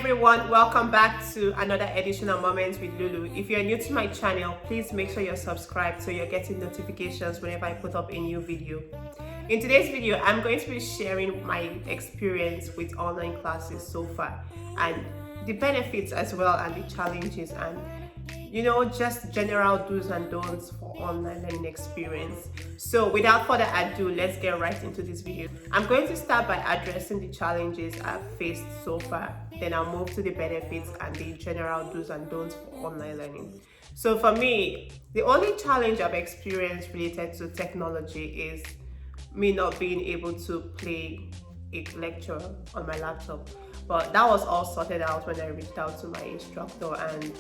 everyone, welcome back to another edition of Moments with Lulu. If you're new to my channel, please make sure you're subscribed so you're getting notifications whenever I put up a new video. In today's video, I'm going to be sharing my experience with online classes so far and the benefits as well and the challenges and just general do's and don'ts for online learning experience. So without further ado, let's get right into this video. I'm going to start by addressing the challenges I've faced so far. Then I'll move to the benefits and the general do's and don'ts for online learning. So for me, the only challenge I've experienced related to technology is me not being able to play a lecture on my laptop. But that was all sorted out when I reached out to my instructor, and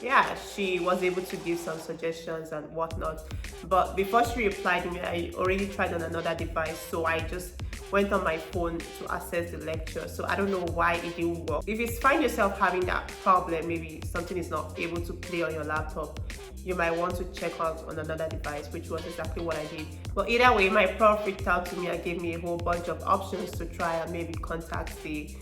yeah, she was able to give some suggestions and whatnot. But before she replied to me, I already tried on another device, so I just went on my phone to access the lecture. So I don't know why it didn't work. If you find yourself having that problem, maybe something is not able to play on your laptop, you might want to check out on another device, which was exactly what I did. But either way, my prof reached out to me and gave me a whole bunch of options to try and maybe contact the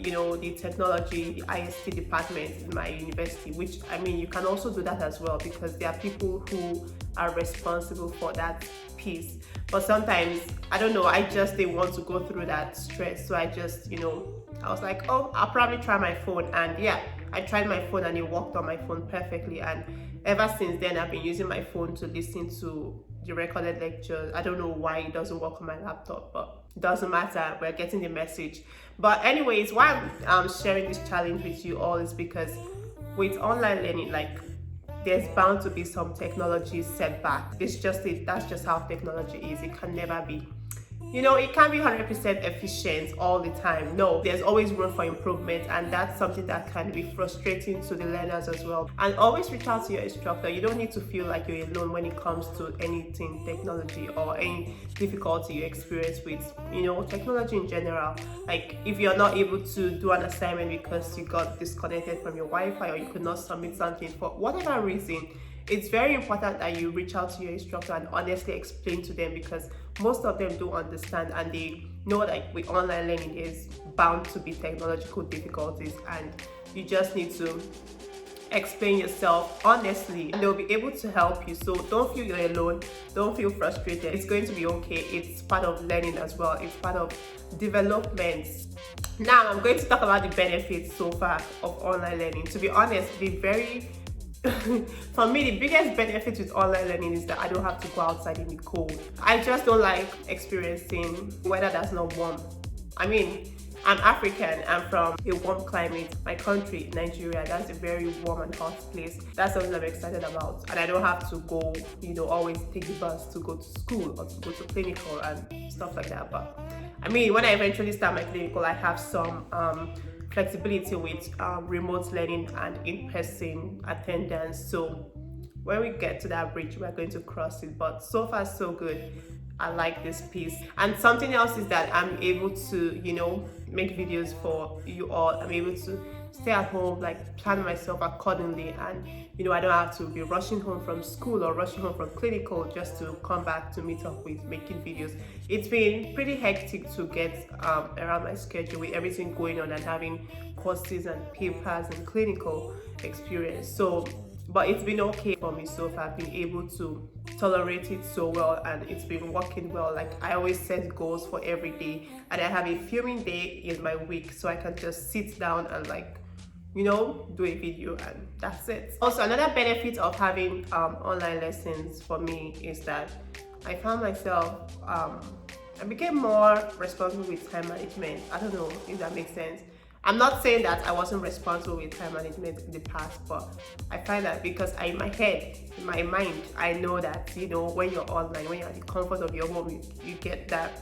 technology, the IST department in my university, which I mean, you can also do that as well because there are people who are responsible for that piece. But sometimes, I don't know, I just didn't want to go through that stress. So I just, I was like, oh, I'll probably try my phone. And yeah, I tried my phone and it worked on my phone perfectly. And ever since then, I've been using my phone to listen to the recorded lectures. I don't know why it doesn't work on my laptop, but it doesn't matter. We're getting the message. But anyways, why I'm sharing this challenge with you all is because with online learning, there's bound to be some technology setback. That's just how technology is. It can never be. It can't be 100% efficient all the time. No, there's always room for improvement, and that's something that can be frustrating to the learners as well. And always reach out to your instructor. You don't need to feel like you're alone when it comes to anything technology or any difficulty you experience with, technology in general. Like if you're not able to do an assignment because you got disconnected from your Wi-Fi or you could not submit something for whatever reason, it's very important that you reach out to your instructor and honestly explain to them, because most of them don't understand and they know that with online learning there's bound to be technological difficulties, and you just need to explain yourself honestly and they'll be able to help you. So don't feel you're alone, don't feel frustrated. It's going to be okay. It's part of learning as well. It's part of development. Now I'm going to talk about the benefits so far of online learning. To be honest, for me, the biggest benefit with online learning is that I don't have to go outside in the cold. I just don't like experiencing weather that's not warm. I mean, I'm African, I'm from a warm climate. My country, Nigeria, that's a very warm and hot place. That's something I'm excited about. And I don't have to go, always take the bus to go to school or to go to clinical and stuff like that. But I mean, when I eventually start my clinical, I have some flexibility with remote learning and in-person attendance. So when we get to that bridge, we're going to cross it. But so far, so good. I like this piece. And something else is that I'm able to, make videos for you all. I'm able to stay at home, plan myself accordingly. And, I don't have to be rushing home from school or rushing home from clinical just to come back to meet up with making videos. It's been pretty hectic to get around my schedule with everything going on and having courses and papers and clinical experience. But it's been okay for me so far. I've been able to tolerate it so well and it's been working well. I always set goals for every day and I have a filming day in my week, so I can just sit down and do a video and that's it. Also, another benefit of having online lessons for me is that I found myself, I became more responsible with time management. I don't know if that makes sense. I'm not saying that I wasn't responsible with time management in the past, but I find that because in my head, in my mind, I know that, when you're online, when you're at the comfort of your home, you get that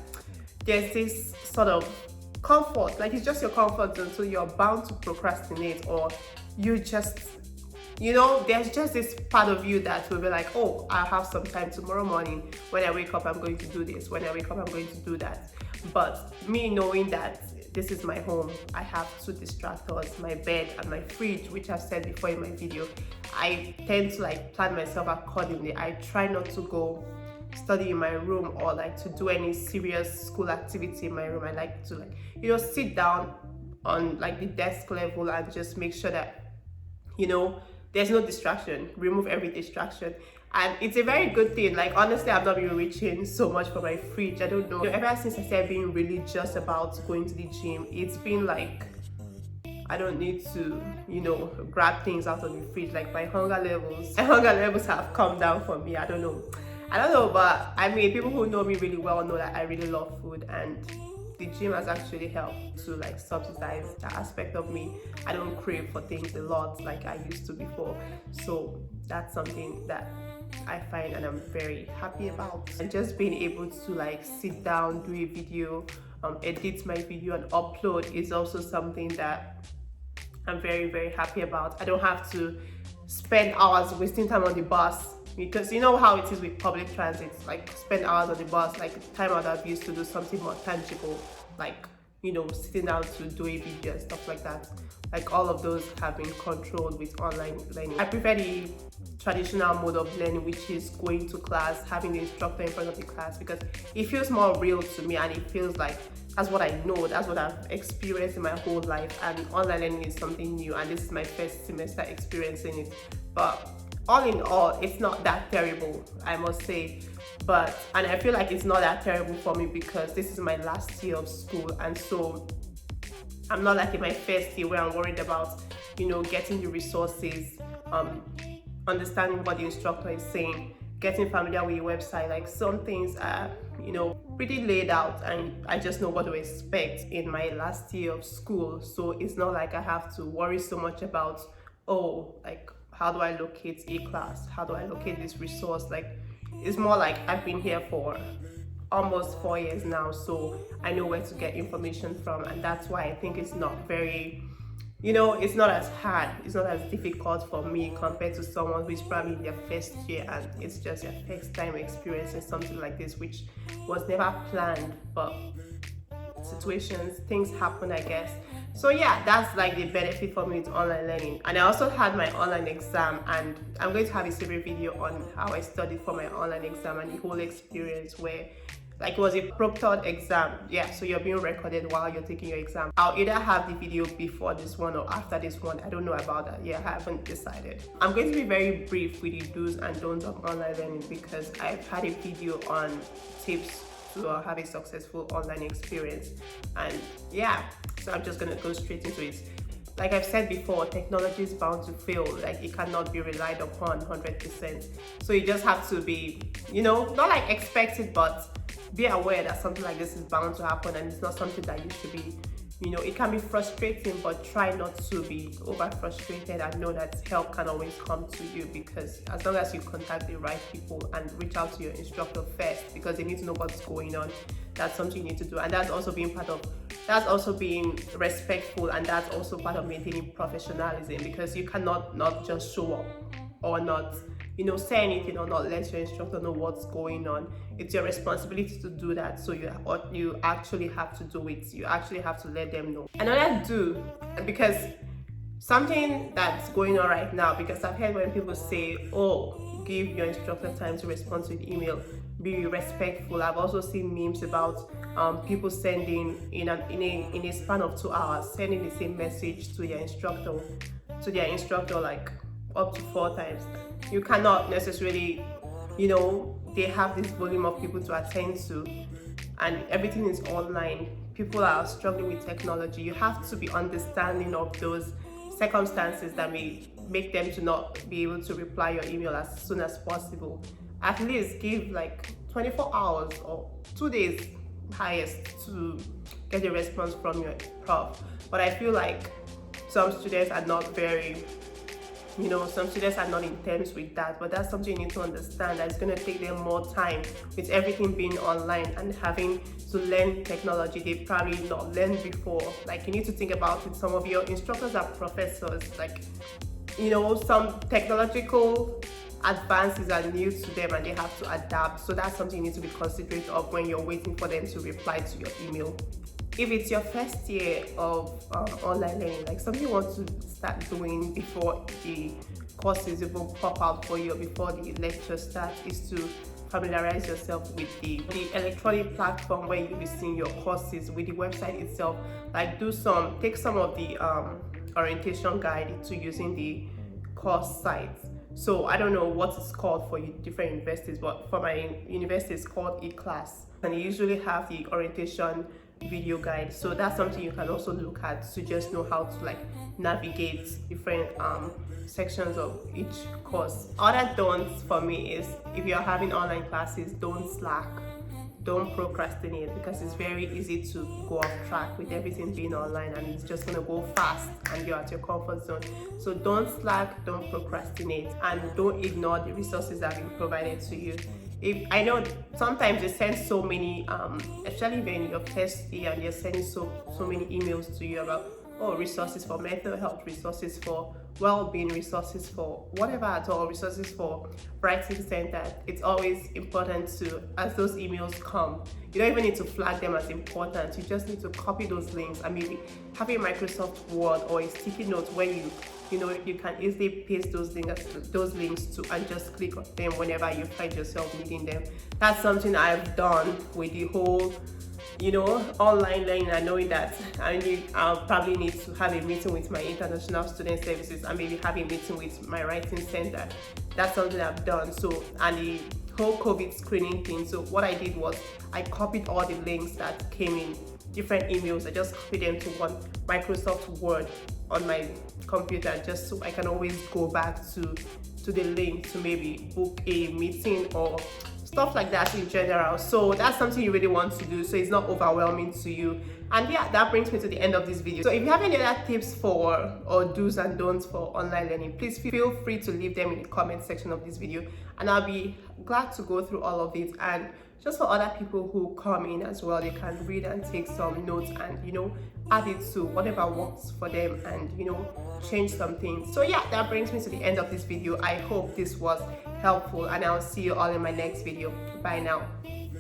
there's this sort of comfort, it's just your comfort zone, so you're bound to procrastinate, or you just, there's just this part of you that will be like, oh, I'll have some time tomorrow morning. When I wake up, I'm going to do this. When I wake up, I'm going to do that. But me knowing that this is my home, I have two distractors, my bed and my fridge, which I've said before in my video, I tend to plan myself accordingly. I try not to go study in my room or to do any serious school activity in my room. I like to sit down on like the desk level and just make sure that, you know, there's no distraction. Remove every distraction. And it's a very good thing. Like, honestly, I've not been reaching so much for my fridge. I don't know. Ever since I started being religious about going to the gym, it's been like I don't need to, you know, grab things out of the fridge. Like my hunger levels have come down for me. I don't know, but I mean, people who know me really well know that I really love food, and the gym has actually helped to like subsidize that aspect of me. I don't crave for things a lot like I used to before. So that's something that I find and I'm very happy about. And just being able to like sit down, do a video, edit my video and upload is also something that I'm very, very happy about. I don't have to spend hours wasting time on the bus, because you know how it is with public transit. Like, spend hours on the bus, like time I would have used to do something more tangible, like, you know, sitting down to do a video and stuff like that. Like, all of those have been controlled with online learning. I prefer the traditional mode of learning, which is going to class, having the instructor in front of the class, because it feels more real to me, and it feels like that's what I know, that's what I've experienced in my whole life. And online learning is something new, and this is my first semester experiencing it. But all in all, it's not that terrible, I must say. And I feel like it's not that terrible for me because this is my last year of school, and so I'm not like in my first year where I'm worried about, you know, getting the resources, understanding what the instructor is saying, getting familiar with the website. Like, some things are, you know, pretty laid out, and I just know what to expect in my last year of school. So it's not like I have to worry so much about, oh, like, how do I locate a class? How do I locate this resource? Like, it's more like I've been here for almost 4 years now, so I know where to get information from, and that's why I think it's not very, you know, it's not as hard, it's not as difficult for me compared to someone who's probably in their first year and it's just their first time experiencing something like this, which was never planned, but situations, things happen, I guess. So yeah, that's like the benefit for me with online learning. And I also had my online exam, and I'm going to have a separate video on how I studied for my online exam and the whole experience, where like it was a proctored exam. Yeah, so you're being recorded while you're taking your exam. I'll either have the video before this one or after this one. I don't know about that. Yeah, I haven't decided. I'm going to be very brief with the do's and don'ts of online learning, because I've had a video on tips to have a successful online experience. And yeah, so I'm just gonna go straight into it. Like I've said before, technology is bound to fail. Like, it cannot be relied upon 100%. So you just have to be, you know, not like expect it, but be aware that something like this is bound to happen, and it's not something that you should be, you know, it can be frustrating, but try not to be over frustrated, and know that help can always come to you, because as long as you contact the right people and reach out to your instructor first, because they need to know what's going on, that's something you need to do. And that's also being respectful, and that's also part of maintaining professionalism, because you cannot not just show up or not, you know, say anything or not let your instructor know what's going on. It's your responsibility to do that. So you actually have to do it. You actually have to let them know. Another do, because something that's going on right now, because I've heard when people say, oh, give your instructor time to respond to the email, be respectful. I've also seen memes about people sending in a span of 2 hours, sending the same message to their instructor like up to 4 times. You cannot necessarily, you know, they have this volume of people to attend to, and everything is online. People are struggling with technology. You have to be understanding of those circumstances that may make them to not be able to reply your email as soon as possible. At least give like 24 hours or 2 days highest to get a response from your prof. But I feel like some students are not very, you know, some students are not in terms with that, but that's something you need to understand, that it's going to take them more time with everything being online and having to learn technology they probably not learned before. Like, you need to think about it. Some of your instructors are professors. Like, you know, some technological advances are new to them and they have to adapt. So that's something you need to be considerate of when you're waiting for them to reply to your email. If it's your first year of online learning, like something you want to start doing before the courses even pop out for you, or before the lecture starts, is to familiarize yourself with the electronic platform where you'll be seeing your courses, with the website itself. Like take some of the orientation guide to using the course sites. So I don't know what it's called for different universities, but for my university it's called e-class, and you usually have the orientation video guide. So that's something you can also look at to just know how to like navigate different sections of each course. Other don'ts for me is, if you're having online classes, don't slack, don't procrastinate, because it's very easy to go off track with everything being online, and it's just going to go fast and you're at your comfort zone. So don't slack, don't procrastinate, and don't ignore the resources that have been provided to you. I know sometimes they send so many, especially when you're first year, and they're sending so many emails to you about resources for mental health, resources for well-being, resources for whatever at all, resources for writing center. It's always important to, as those emails come, you don't even need to flag them as important. You just need to copy those links and maybe have a Microsoft Word or a sticky note where you can easily paste those links to, and just click on them whenever you find yourself needing them. That's something I've done with the whole online learning, and knowing that I'll probably need to have a meeting with my international student services and maybe have a meeting with my writing center. That's something I've done. So, and the whole COVID screening thing. So what I did was I copied all the links that came in different emails. I just copied them to one Microsoft Word on my computer, just so I can always go back to the link to maybe book a meeting or stuff like that in general. So that's something you really want to do, so it's not overwhelming to you. And yeah, that brings me to the end of this video. So if you have any other tips for or do's and don'ts for online learning, please feel free to leave them in the comment section of this video, and I'll be glad to go through all of it. And just for other people who come in as well, they can read and take some notes and add it to whatever works for them, and change some things. So yeah, that brings me to the end of this video. I hope this was helpful, and I'll see you all in my next video. Bye now.